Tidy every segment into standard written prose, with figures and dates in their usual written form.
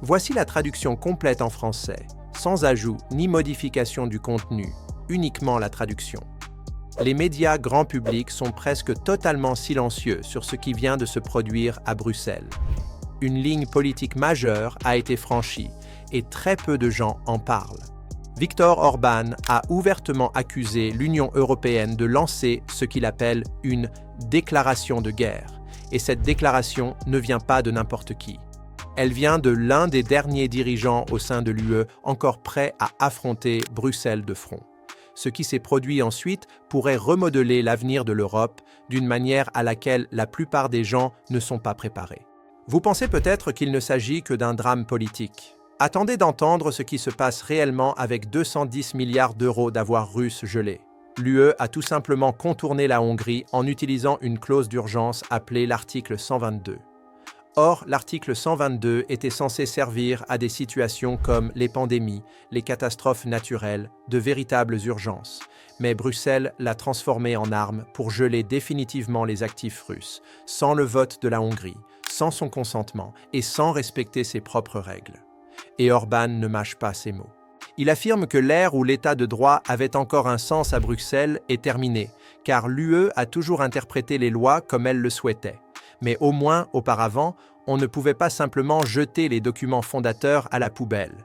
Voici la traduction complète en français, sans ajout ni modification du contenu, uniquement la traduction. Les médias grand public sont presque totalement silencieux sur ce qui vient de se produire à Bruxelles. Une ligne politique majeure a été franchie et très peu de gens en parlent. Viktor Orbán a ouvertement accusé l'Union européenne de lancer ce qu'il appelle une déclaration de guerre. Et cette déclaration ne vient pas de n'importe qui. Elle vient de l'un des derniers dirigeants au sein de l'UE encore prêt à affronter Bruxelles de front. Ce qui s'est produit ensuite pourrait remodeler l'avenir de l'Europe d'une manière à laquelle la plupart des gens ne sont pas préparés. Vous pensez peut-être qu'il ne s'agit que d'un drame politique. Attendez d'entendre ce qui se passe réellement avec 210 milliards d'euros d'avoirs russes gelés. L'UE a tout simplement contourné la Hongrie en utilisant une clause d'urgence appelée l'article 122. Or, l'article 122 était censé servir à des situations comme les pandémies, les catastrophes naturelles, de véritables urgences. Mais Bruxelles l'a transformé en arme pour geler définitivement les actifs russes, sans le vote de la Hongrie, sans son consentement et sans respecter ses propres règles. Et Orbán ne mâche pas ses mots. Il affirme que l'ère où l'état de droit avait encore un sens à Bruxelles est terminée, car l'UE a toujours interprété les lois comme elle le souhaitait. Mais au moins, auparavant, on ne pouvait pas simplement jeter les documents fondateurs à la poubelle.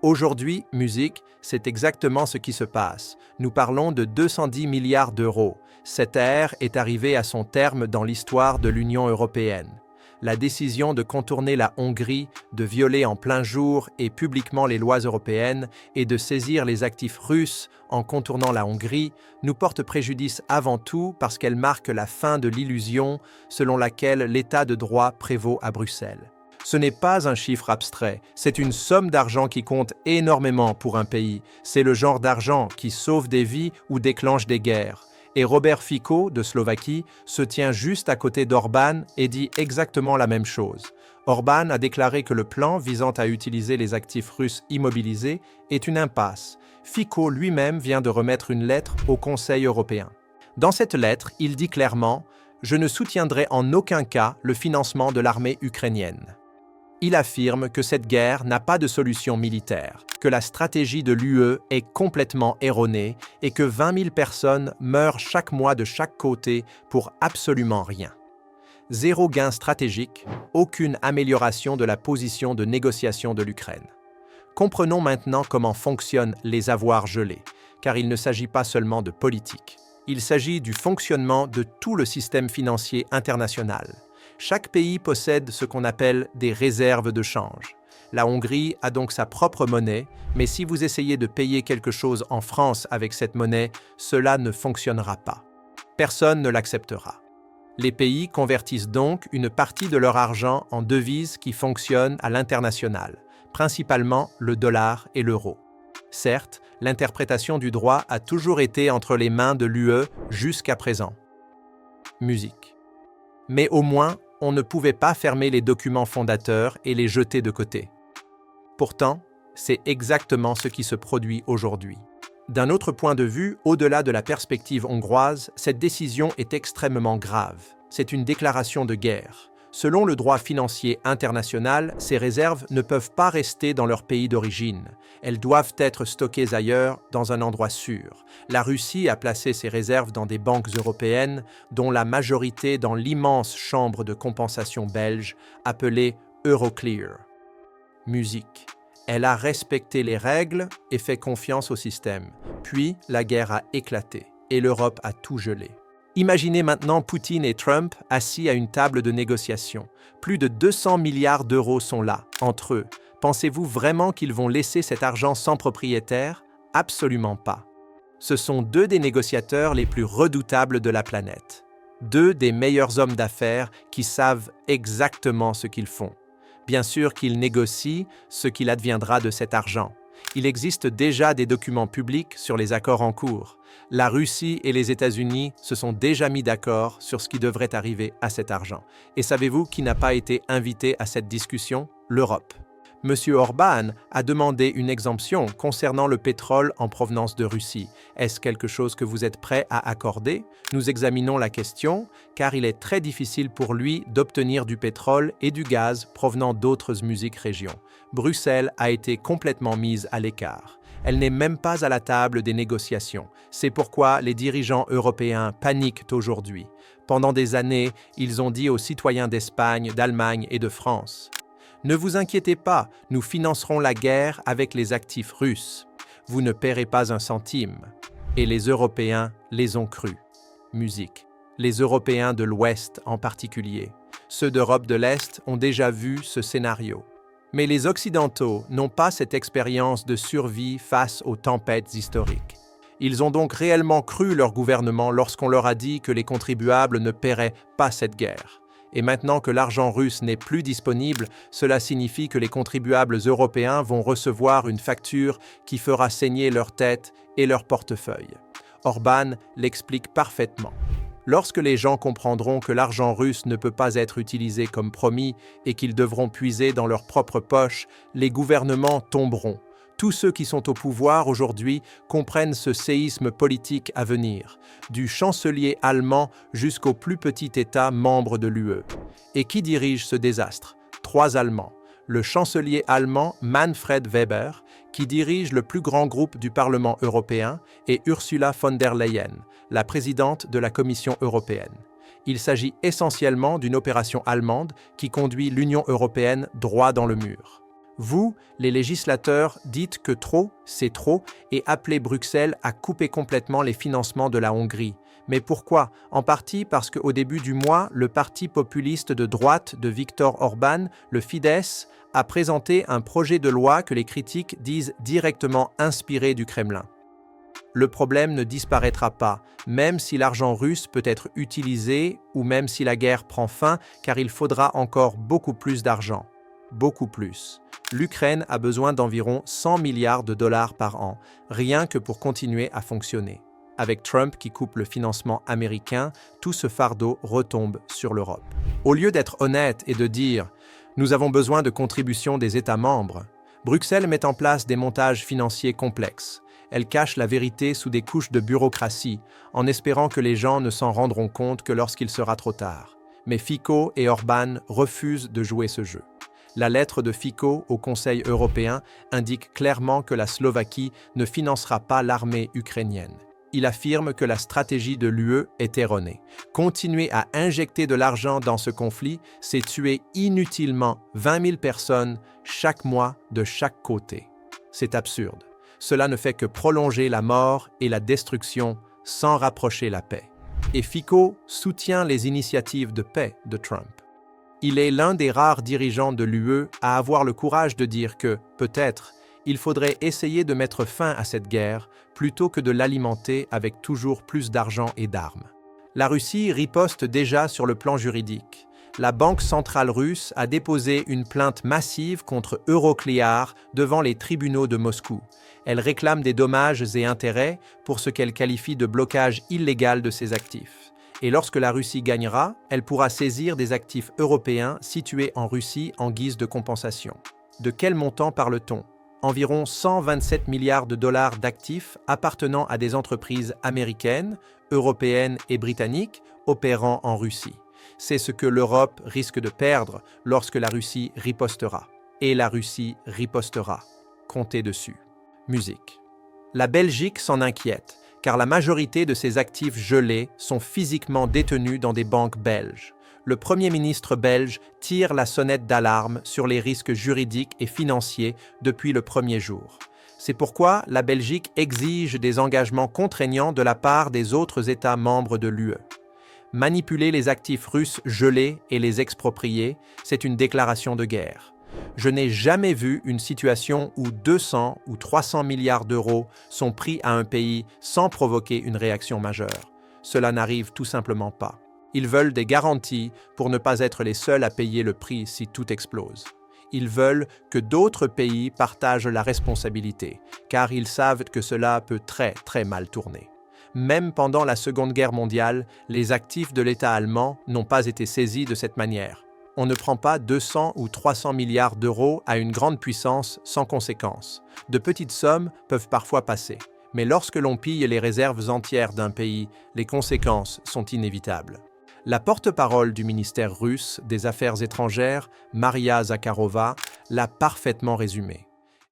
Aujourd'hui, musique, c'est exactement ce qui se passe. Nous parlons de 210 milliards d'euros. Cette ère est arrivée à son terme dans l'histoire de l'Union européenne. La décision de contourner la Hongrie, de violer en plein jour et publiquement les lois européennes et de saisir les actifs russes en contournant la Hongrie nous porte préjudice avant tout parce qu'elle marque la fin de l'illusion selon laquelle l'état de droit prévaut à Bruxelles. Ce n'est pas un chiffre abstrait, c'est une somme d'argent qui compte énormément pour un pays. C'est le genre d'argent qui sauve des vies ou déclenche des guerres. Et Robert Fico, de Slovaquie, se tient juste à côté d'Orbán et dit exactement la même chose. Orbán a déclaré que le plan visant à utiliser les actifs russes immobilisés est une impasse. Fico lui-même vient de remettre une lettre au Conseil européen. Dans cette lettre, il dit clairement « Je ne soutiendrai en aucun cas le financement de l'armée ukrainienne ». Il affirme que cette guerre n'a pas de solution militaire, que la stratégie de l'UE est complètement erronée et que 20 000 personnes meurent chaque mois de chaque côté pour absolument rien. Zéro gain stratégique, aucune amélioration de la position de négociation de l'Ukraine. Comprenons maintenant comment fonctionnent les avoirs gelés, car il ne s'agit pas seulement de politique. Il s'agit du fonctionnement de tout le système financier international. Chaque pays possède ce qu'on appelle des réserves de change. La Hongrie a donc sa propre monnaie, mais si vous essayez de payer quelque chose en France avec cette monnaie, cela ne fonctionnera pas. Personne ne l'acceptera. Les pays convertissent donc une partie de leur argent en devises qui fonctionnent à l'international, principalement le dollar et l'euro. Certes, l'interprétation du droit a toujours été entre les mains de l'UE jusqu'à présent. Musique. Mais au moins, on ne pouvait pas fermer les documents fondateurs et les jeter de côté. Pourtant, c'est exactement ce qui se produit aujourd'hui. D'un autre point de vue, au-delà de la perspective hongroise, cette décision est extrêmement grave. C'est une déclaration de guerre. Selon le droit financier international, ces réserves ne peuvent pas rester dans leur pays d'origine. Elles doivent être stockées ailleurs, dans un endroit sûr. La Russie a placé ses réserves dans des banques européennes, dont la majorité dans l'immense chambre de compensation belge, appelée Euroclear. Musique. Elle a respecté les règles et fait confiance au système. Puis, la guerre a éclaté et l'Europe a tout gelé. Imaginez maintenant Poutine et Trump assis à une table de négociation. Plus de 200 milliards d'euros sont là, entre eux. Pensez-vous vraiment qu'ils vont laisser cet argent sans propriétaire? Absolument pas. Ce sont deux des négociateurs les plus redoutables de la planète. Deux des meilleurs hommes d'affaires qui savent exactement ce qu'ils font. Bien sûr qu'ils négocient ce qu'il adviendra de cet argent. Il existe déjà des documents publics sur les accords en cours. La Russie et les États-Unis se sont déjà mis d'accord sur ce qui devrait arriver à cet argent. Et savez-vous qui n'a pas été invité à cette discussion? L'Europe. M. Orban a demandé une exemption concernant le pétrole en provenance de Russie. Est-ce quelque chose que vous êtes prêt à accorder? Nous examinons la question car il est très difficile pour lui d'obtenir du pétrole et du gaz provenant d'autres musiques régions. Bruxelles a été complètement mise à l'écart. Elle n'est même pas à la table des négociations. C'est pourquoi les dirigeants européens paniquent aujourd'hui. Pendant des années, ils ont dit aux citoyens d'Espagne, d'Allemagne et de France: ne vous inquiétez pas, nous financerons la guerre avec les actifs russes. Vous ne paierez pas un centime. Et les Européens les ont crus. Musique. Les Européens de l'Ouest en particulier. Ceux d'Europe de l'Est ont déjà vu ce scénario. Mais les Occidentaux n'ont pas cette expérience de survie face aux tempêtes historiques. Ils ont donc réellement cru leur gouvernement lorsqu'on leur a dit que les contribuables ne paieraient pas cette guerre. Et maintenant que l'argent russe n'est plus disponible, cela signifie que les contribuables européens vont recevoir une facture qui fera saigner leur tête et leur portefeuille. Orban l'explique parfaitement. Lorsque les gens comprendront que l'argent russe ne peut pas être utilisé comme promis et qu'ils devront puiser dans leur propre poche, les gouvernements tomberont. Tous ceux qui sont au pouvoir aujourd'hui comprennent ce séisme politique à venir, du chancelier allemand jusqu'au plus petit État membre de l'UE. Et qui dirige ce désastre? 3 Allemands. Le chancelier allemand Manfred Weber, qui dirige le plus grand groupe du Parlement européen, et Ursula von der Leyen, la présidente de la Commission européenne. Il s'agit essentiellement d'une opération allemande qui conduit l'Union européenne droit dans le mur. Vous, les législateurs, dites que trop, c'est trop et appelez Bruxelles à couper complètement les financements de la Hongrie. Mais pourquoi? En partie parce qu'au début du mois, le parti populiste de droite de Viktor Orban, le Fidesz, a présenté un projet de loi que les critiques disent directement inspiré du Kremlin. Le problème ne disparaîtra pas, même si l'argent russe peut être utilisé ou même si la guerre prend fin, car il faudra encore beaucoup plus d'argent. Beaucoup plus. L'Ukraine a besoin d'environ 100 milliards de dollars par an, rien que pour continuer à fonctionner. Avec Trump qui coupe le financement américain, tout ce fardeau retombe sur l'Europe. Au lieu d'être honnête et de dire « nous avons besoin de contributions des États membres », Bruxelles met en place des montages financiers complexes. Elle cache la vérité sous des couches de bureaucratie, en espérant que les gens ne s'en rendront compte que lorsqu'il sera trop tard. Mais Fico et Orban refusent de jouer ce jeu. La lettre de Fico au Conseil européen indique clairement que la Slovaquie ne financera pas l'armée ukrainienne. Il affirme que la stratégie de l'UE est erronée. Continuer à injecter de l'argent dans ce conflit, c'est tuer inutilement 20 000 personnes chaque mois de chaque côté. C'est absurde. Cela ne fait que prolonger la mort et la destruction sans rapprocher la paix. Et Fico soutient les initiatives de paix de Trump. Il est l'un des rares dirigeants de l'UE à avoir le courage de dire que, peut-être, il faudrait essayer de mettre fin à cette guerre plutôt que de l'alimenter avec toujours plus d'argent et d'armes. La Russie riposte déjà sur le plan juridique. La Banque centrale russe a déposé une plainte massive contre Euroclear devant les tribunaux de Moscou. Elle réclame des dommages et intérêts pour ce qu'elle qualifie de blocage illégal de ses actifs. Et lorsque la Russie gagnera, elle pourra saisir des actifs européens situés en Russie en guise de compensation. De quel montant parle-t-on? Environ 127 milliards de dollars d'actifs appartenant à des entreprises américaines, européennes et britanniques opérant en Russie. C'est ce que l'Europe risque de perdre lorsque la Russie ripostera. Et la Russie ripostera. Comptez dessus. Musique. La Belgique s'en inquiète, car la majorité de ses actifs gelés sont physiquement détenus dans des banques belges. Le Premier ministre belge tire la sonnette d'alarme sur les risques juridiques et financiers depuis le premier jour. C'est pourquoi la Belgique exige des engagements contraignants de la part des autres États membres de l'UE. Manipuler les actifs russes gelés et les exproprier, c'est une déclaration de guerre. Je n'ai jamais vu une situation où 200 ou 300 milliards d'euros sont pris à un pays sans provoquer une réaction majeure. Cela n'arrive tout simplement pas. Ils veulent des garanties pour ne pas être les seuls à payer le prix si tout explose. Ils veulent que d'autres pays partagent la responsabilité, car ils savent que cela peut très mal tourner. Même pendant la Seconde Guerre mondiale, les actifs de l'État allemand n'ont pas été saisis de cette manière. On ne prend pas 200 ou 300 milliards d'euros à une grande puissance sans conséquence. De petites sommes peuvent parfois passer. Mais lorsque l'on pille les réserves entières d'un pays, les conséquences sont inévitables. La porte-parole du ministère russe des Affaires étrangères, Maria Zakharova, l'a parfaitement résumé.